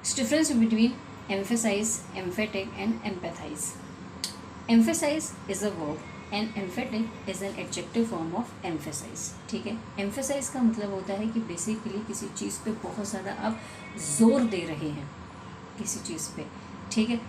Difference between emphasize, emphatic, and empathize. Emphasize is a verb and emphatic is an adjective form of emphasize. ठीक है, emphasize का मतलब होता है कि बेसिकली किसी चीज़ पे बहुत ज़्यादा आप जोर दे रहे हैं किसी चीज़ पे, ठीक है।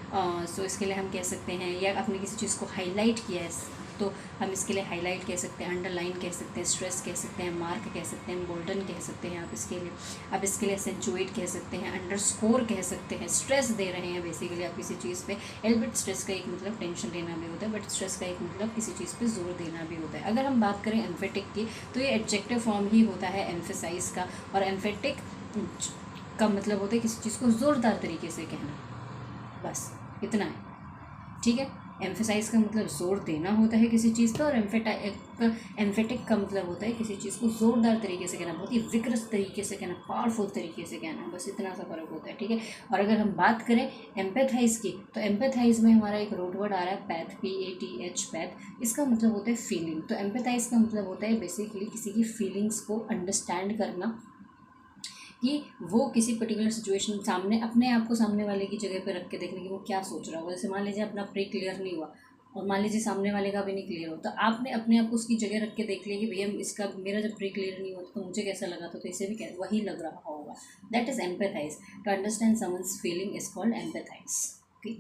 सो इसके लिए हम कह सकते हैं, या आपने किसी चीज़ को हाईलाइट किया है तो हम इसके लिए हाईलाइट कह सकते हैं, अंडरलाइन कह सकते हैं, स्ट्रेस कह सकते हैं, मार्क कह सकते हैं, बोल्डन कह सकते हैं। आप इसके लिए एसेंचुएट कह सकते हैं, अंडरस्कोर कह सकते हैं। स्ट्रेस दे रहे हैं बेसिकली आप किसी चीज़ पे। एल्बेट स्ट्रेस का एक मतलब टेंशन लेना भी होता है, बट स्ट्रेस का एक मतलब किसी चीज़ पे जोर देना भी होता है। अगर हम बात करें एम्फेटिक की, तो ये एडजेक्टिव फॉर्म ही होता है एम्फेसाइज का, और एम्फेटिक का मतलब होता है किसी चीज़ को ज़ोरदार तरीके से कहना, बस इतना है, ठीक है। एम्फेसाइज का मतलब जोर देना होता है किसी चीज़ पर, और एम्फेटिक का मतलब होता है किसी चीज़ को ज़ोरदार तरीके से कहना, बहुत ही विक्रस तरीके से कहना, पावरफुल तरीके से कहना, बस इतना सा फर्क होता है, ठीक है। और अगर हम बात करें एम्पैथाइज की, तो एम्पैथाइज में हमारा एक रूट वर्ड आ रहा है पैथ, PATH, पैथ। इसका मतलब होता है फीलिंग। तो एम्पैथाइज का मतलब होता है बेसिकली किसी की फीलिंग्स को अंडरस्टैंड करना, कि वो किसी पर्टिकुलर सिचुएशन सामने, अपने आप को सामने वाले की जगह पे रख के देखने की वो क्या सोच रहा होगा। जैसे मान लीजिए अपना प्री क्लियर नहीं हुआ, और मान लीजिए सामने वाले का भी नहीं क्लियर हो, तो आपने अपने आप को उसकी जगह रख के देख लिया कि भैया इसका, मेरा जब प्री क्लियर नहीं हुआ तो मुझे कैसा लगा था, तो इसे भी वही लग रहा होगा। That is empathize. To understand someone's feeling is called empathize. Okay.